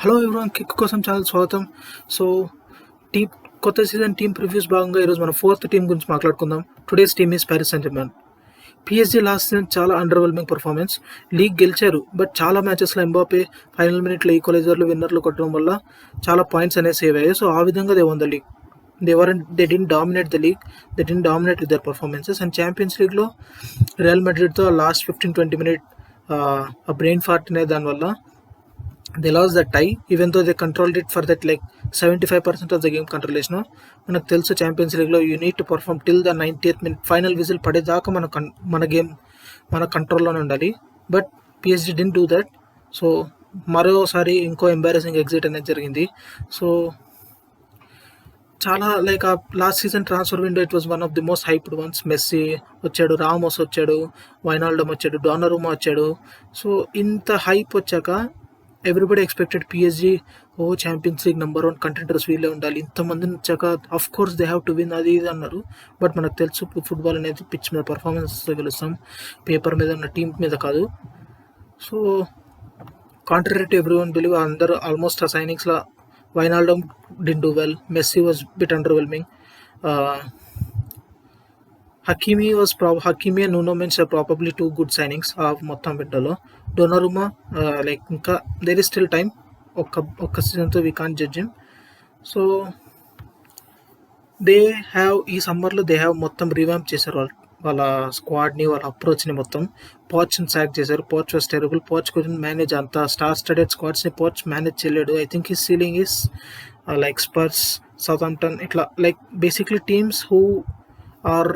Hello everyone, kick కోసం channel స్వాగతం. So team కొత్త సీజన్ టీమ్ ప్రివ్యూస్ భాగంగా ఈరోజు మన ఫోర్త్ టీం గురించి మాట్లాడుకుందాం. Today's team is Paris Saint German. PSG last season చాలా అండర్వెల్మింగ్ పర్ఫార్మెన్స్. లీగ్ గెలిచారు, బట్ చాలా మ్యాచెస్లో ఎంబాపే ఫైనల్ మినిట్లో ఈక్వలైజర్లు విన్నర్లు కొట్టడం వల్ల చాలా పాయింట్స్ అనేవి సేవ్ అయ్యాయి. సో ఆ విధంగా they one the league. They didn't dominate the league. They didn't dominate with their performances. And Champions League లో రియల్ మెడ్రిడ్తో లాస్ట్ 15-20 మినిట్ ఆ బ్రెయిన్ ఫార్ట్ అనే దానివల్ల they lost that tie, even though they controlled it for that like 75% of the game control చేసిన. మనకు తెలుసు champions లీగ్లో you need to perform till the 90th minute final whistle పడేదాకా మన game మన కంట్రోల్లోనే ఉండాలి. But PSG didn't do that. So మరోసారి ఇంకో ఎంబారసింగ్ ఎగ్జిట్ అనేది జరిగింది. సో చాలా లైక్ ఆ last season transfer window it was one of the most hyped ones. Messi వచ్చాడు, రామోస్ వచ్చాడు, వైనాల్డమ్ వచ్చాడు, డోనారుమా వచ్చాడు. సో ఇంత హైప్ వచ్చాక everybody expected PSG Champions League number 1 contenders వీళ్ళే ఉండాలి. ఇంతమందిని వచ్చాక of course they have to win అది ఇది అన్నారు. బట్ మనకు తెలుసు ఫుట్బాల్ అనేది పిచ్ మీద పర్ఫార్మెన్స్ గెలుస్తాం, పేపర్ మీద ఉన్న టీం మీద కాదు. So contrary to everyone believe, అందరూ ఆల్మోస్ట్ ఆ సైనింగ్స్లో వైనాల్డమ్ didn't do well. Messi was bit underwhelming. Hakimi and Nuno Mendes are probably two good signings మొత్తం విండోలో. డొనారుమా లైక్ ఇంకా దేర్ ఇస్ స్టిల్ టైమ్. ఒక్క సీజన్తో we can't judge him. So they have ఈ సమ్మర్లో they have మొత్తం revamp చేశారు వాళ్ళ స్క్వాడ్ని, వాళ్ళ అప్రోచ్ని మొత్తం. పాచ్ని సాక్ చేశారు. Poch was terrible. Poch couldn't manage అంత స్టార్ స్టడెడ్ స్క్వాడ్స్ని పాచ్ మేనేజ్ చేయలేడు. I think his ceiling is like Spurs, Southampton, ఇట్లా like basically teams who are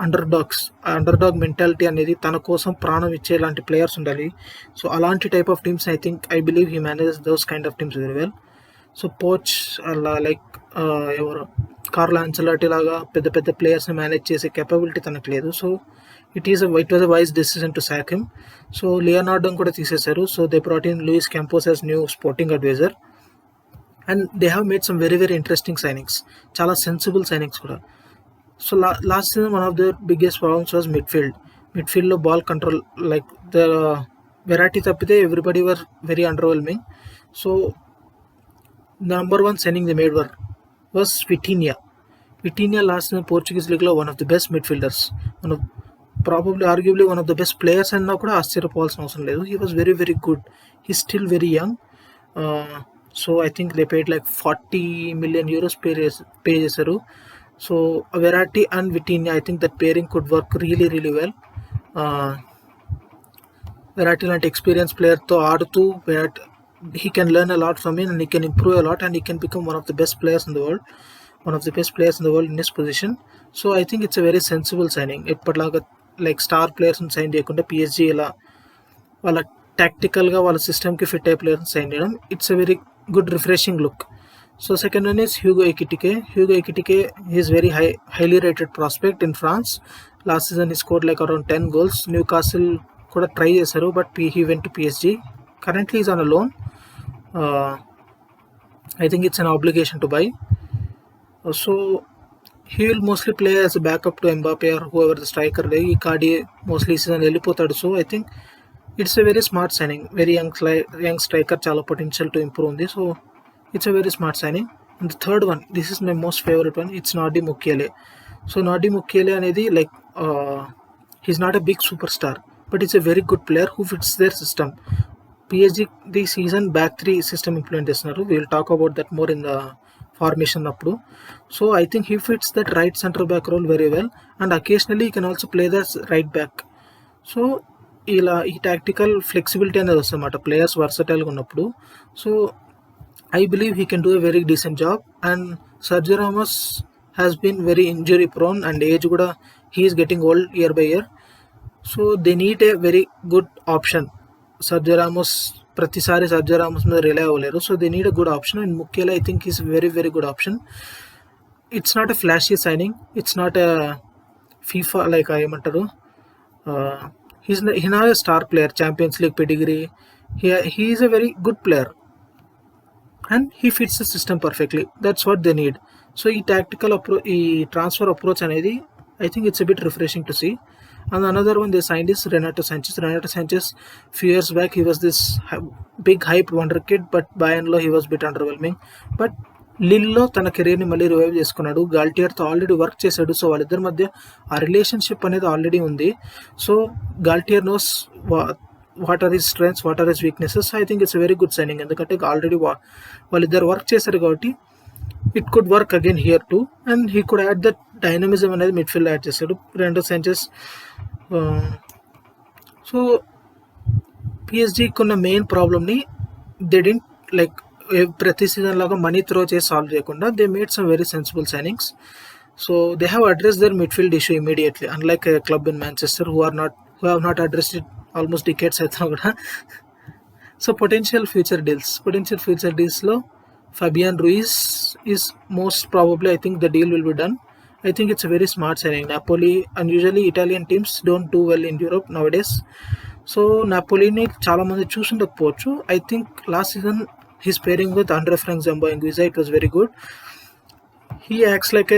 underdog mentality అనేది తన కోసం ప్రాణం ఇచ్చేలాంటి ప్లేయర్స్ ఉండాలి. సో అలాంటి type of teams I believe he manages those kind of teams very well. So Poch అలా like ఎవరు కార్లో ఆన్సెలోటీ లాగా పెద్ద పెద్ద ప్లేయర్స్ని మేనేజ్ చేసే కెపబిలిటీ తనకు లేదు. So it was a wise decision to sack him. So లియోనార్డోని కూడా తీసేశారు. So they brought in Luis Campos as new sporting advisor. And they have made some very very interesting signings, చాలా sensible signings కూడా. So last season one of the biggest problems was మిడ్ఫీల్డ్లో ball control, like the Verratti తప్పితే everybody were very underwhelming. So the number 1 signing they made was Vitinha. Last season Portuguese league లో one of the best midfielders, arguably one of the best players అన్నా కూడా ఆశ్చర్యపోవాల్సిన అవసరం లేదు. He was very very good. He still very young. So I think they paid like 40 million euros pay చేశారు. So Verratti and Vitinha, I think that pairing could work really really well. Verratti లాంటి experience ప్లేయర్తో ఆడుతూ he can learn a lot from him and he can improve a lot and he can become one of the best players in the world in his position. So I think it's a very sensible signing. ఎప్పటిలాగా like star ప్లేయర్స్ని sign చేయకుండా PSG ఇలా వాళ్ళ టాక్టికల్గా వాళ్ళ సిస్టమ్కి fit అయ్యే ప్లేయర్స్ని సైన్ చేయడం, it's a very good refreshing look. So second one is Hugo Ekitike. Is very highly rated prospect in France. Last season he score like around 10 goals. Newcastle కూడా try చేశారు, but he went to PSG. Currently he's on a loan. I think it's an obligation to buy. So he will mostly play as a backup to Mbappe or whoever the striker. Icardi mostly season వెళ్ళిపోతాడు. So I think it's a very smart signing. Very young striker, చాలా potential to improve ఉంది. So it's a very smart signing. And the third one, this is my most favorite one. It's Nadim Mukiele. So Nadim Mukiele అనేది like he's not a big superstar, but it's a very good player who fits their system. PSG the season back 3 system implement చేస్తున్నారు. Will talk about that more in the formation అప్పుడు. So I think he fits that right centre back role very well and occasionally you can also play the right back. So ఇలా ఈ tactical flexibility అనేది వస్తుంది అన్నమాట players వర్సటైల్గా ఉన్నప్పుడు. So I believe he can do a very decent job. And Sergio Ramos has been very injury prone and age కూడా he's getting old year by year. So they need a very good option. ప్రతిసారి Sergio Ramos మీద rely అవ్వలేరు. So they need a good option and ముఖ్యంగా I think is very very good option. It's not a flashy signing, it's not a FIFA like ఏమంటారు, he not a star player, Champions League pedigree. He is a very good player and he fits the system perfectly. That's what they need. So ఈ transfer approach అనేది I think it's a bit refreshing to see. And another one they signed is Renato Sanchez. Renato Sanchez, few years back, he was this big hype wonder kid, but by and large he was a bit underwhelming. But లిల్లో తన కెరీర్ని మళ్ళీ revive చేసుకున్నాడు. గాల్టియర్తో already work చేశాడు. So వాళ్ళిద్దరి మధ్య ఆ రిలేషన్షిప్ అనేది ఆల్రెడీ ఉంది. So Galtier knows what are his strengths, what are his weaknesses. I think it's very good signing. ఎందుకంటే ఆల్రెడీ వాళ్ళిద్దరు వర్క్ చేశారు కాబట్టి it could work again here too. And he could add that dynamism అనేది midfield add చేశాడు. రెండో Sanches. So పిఎస్జీకి ఉన్న main ప్రాబ్లమ్ని దే డింట్ లైక్ ప్రతి సీజన్ లాగా మనీ త్రో చేసి సాల్వ్ చేయకుండా they made some very sensible signings. So they have address their midfield issue immediately, unlike a club in Manchester who have not addressed it almost decades అవుతున్నా కూడా. So potential future డీల్స్లో Fabian Ruiz is most probably I think the deal will be done. I think it's a very smart signing. Napoli, and usually Italian teams don't do well in Europe nowadays. So Napoliని చాలా మంది చూసుండకపోవచ్చు. I think last season his pairing with Andre Frank Zamboanguissa, it was very good. He acts like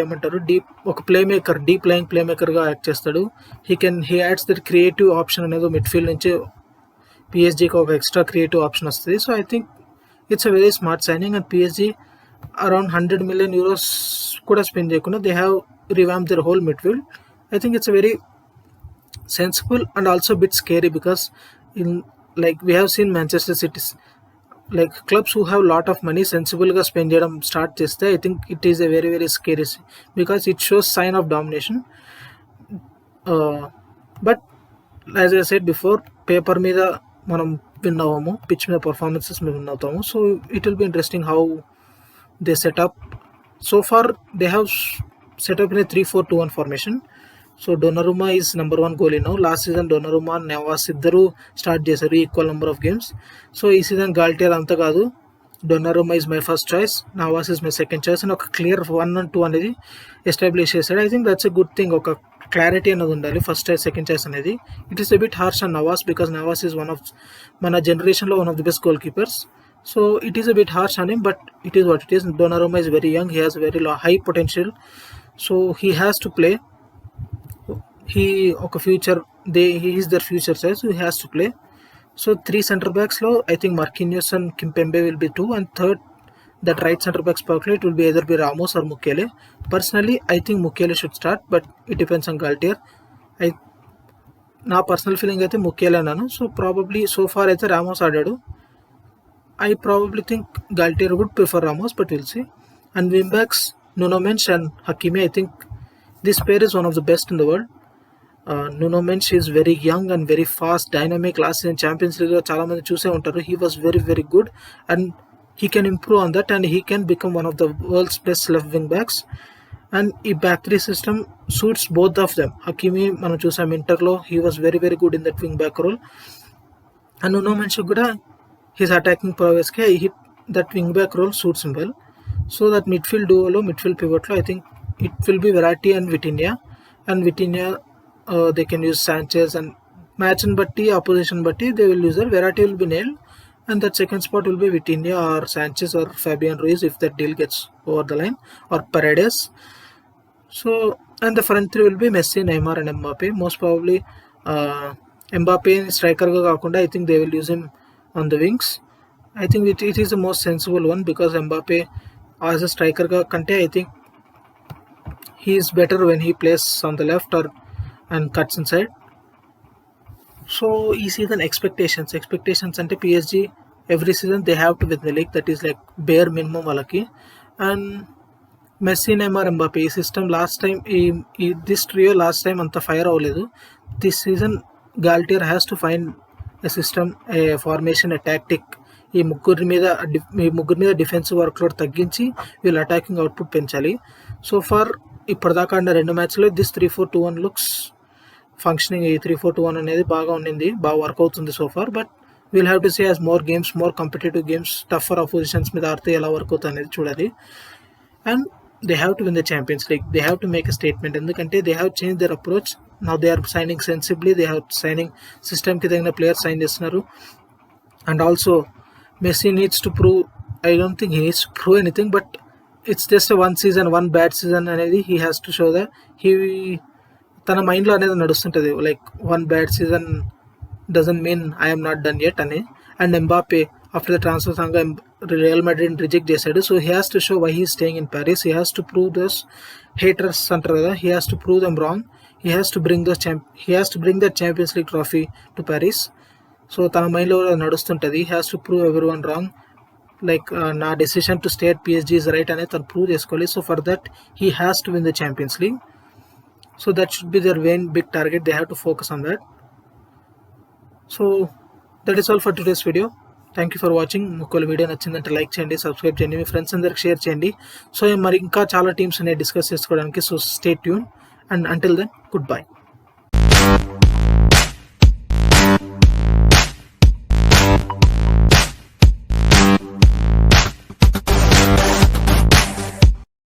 ఏమంటారు ఒక ప్లేమేకర్, deep line ప్లేమేకర్గా act చేస్తాడు. he adds that creative option అనేది midfield నుంచి పిఎస్జీకి ఒక extra creative option వస్తుంది. So I think it's a very smart signing. And PSG around 100 million euros కూడా spend చేయకుండా they have revamped their whole midfield. I think it's a very sensible and also a bit scary because in like we have seen Manchester City like clubs who have lot of money sensible గా spend చేయడం start చేస్తే I think it is a very very scary because it shows sign of domination. But as I said before, paper మీద మనం win అవ్వము, pitch మీద performances మీద win అవుతాము. So it will be interesting how they set up. So far they have set up in a 3-4-2-1 formation. So Donnarumma is number one goalie now. Last season Donnarumma and Navas iddaru start చేశారు equal number of games. So ఈ season గాల్టియర్ అంత కాదు, Donnarumma is my first choice, Navas is my second choice అని ఒక clear 1 and 2 అనేది establish చేశాడు. I think that's a good thing. ఒక clarity అనేది ఉండాలి ఫస్ట్ చాయిస్ సెకండ్ చాయిస్ అనేది. It is a bit harsh on Navas because Navas is one of మన జనరేషన్లో one of the best goal keepers. So it is a bit harsh on him, but it is what it is. Donnarumma is very young. He has very high potential. So he has to play. He is their future choice. So he has to play. So 3 centre backs lo I think Marquinhos and Kimpembe will be 2, and third that right centre back spot it will be either be Ramos or Mukiele. Personally I think Mukiele should start, but it depends on Galtier. నా personal feeling అయితే Mukiele అన్నాను. So probably so far అయితే Ramos ఆడాడు. I probably think Galtier would prefer Ramos, but we'll see. And wingbacks, Nuno Mendes and Hakimi, I think this pair is one of the best in the world. Nuno Mendes is very young and very fast, dynamic. Last season Champions League lo chaala mandi chuse untaru. He was very very good and he can improve on that and he can become one of the world's best left wing backs. And ఈ back 3 system suits both of them. Hakimi మనం చూసాం ఇంటర్లో, he was very very good in that wing back role. And Nuno Mendes కూడా his attacking prowess ke that wing back role suits him well. So that midfield duo lo, midfield pivot lo I think it will be Verratti and Vitinha. And Vitinha they can use Sanchez, and match and batti opposition batti they will use their Verratti will be nailed, and that second spot will be Vitinha or Sanchez or Fabian Ruiz if that deal gets over the line, or Paredes. So and the front three will be Messi, Neymar and Mbappe. Most probably Mbappe striker ga kaakunda I think they will use him on the wings. I think it is the most sensible one because Mbappe as a striker kante I think he is better when he plays on the left or and cuts inside. So ఈ season expectations ante PSG every season they have to win the league. That is like bare minimum వాళ్ళకి. And Messi, Neymar, Mbappe ఈ system last time this trio last time అంత fire అవ్వలేదు. This season Galtier has to find a system, a formation, a tactic. ఈ ముగ్గురి మీద defensive వర్క్లోడ్ తగ్గించి వీళ్ళు attacking output పెంచాలి. సో ఫార్ ఇప్పటిదాకా ఆడిన 2 మ్యాచ్లో దిస్ 3-4-2-1 లుక్స్ ఫంక్షనింగ్. ఈ 3-4-2-1 అనేది బాగా ఉండింది, బాగా వర్క్ అవుతుంది so far. But we'll have to see as more games, more competitive games, tougher oppositions మీద ఆడితే ఎలా వర్క్ అవుతుంది అనేది చూడాలి. And they have to win the Champions League. They have to make a statement ఎందుకంటే they have changed their approach. Now they are signing sensibly. They have signing system కి తగిన players sign చేస్తున్నారు. And also Messi needs to prove, I don't think he needs to prove anything, but it's just a one bad season అనేది he has to show that తన మైండ్లో అనేది నడుస్తుంటుంది, like one bad season doesn't mean I'm not done yet అని. And Mbappe after the transfer saga Real Madrid reject చేశాడు. So he has to show why he staying in Paris. He has to prove those haters అంటారు కదా, he has to prove them wrong. He has to bring that Champions League trophy to Paris. So తన మైండ్లో నడుస్తుంటుంది, he has to prove every one wrong, like నా decision to stay at PSG is right అనేది తను prove చేసుకోవాలి. So for that he has to win the Champions League. So that should be their main big target. They have to focus on that. So that is all for today's video. Thank you for watching. ఒకవేళ video నచ్చిందంటే like చేయండి, subscribe చేయండి, మీ friends అందరికి share చేయండి. So మరి ఇంకా చాలా టీమ్స్ అనేవి డిస్కస్ చేసుకోవడానికి. So stay tune and until then good bye.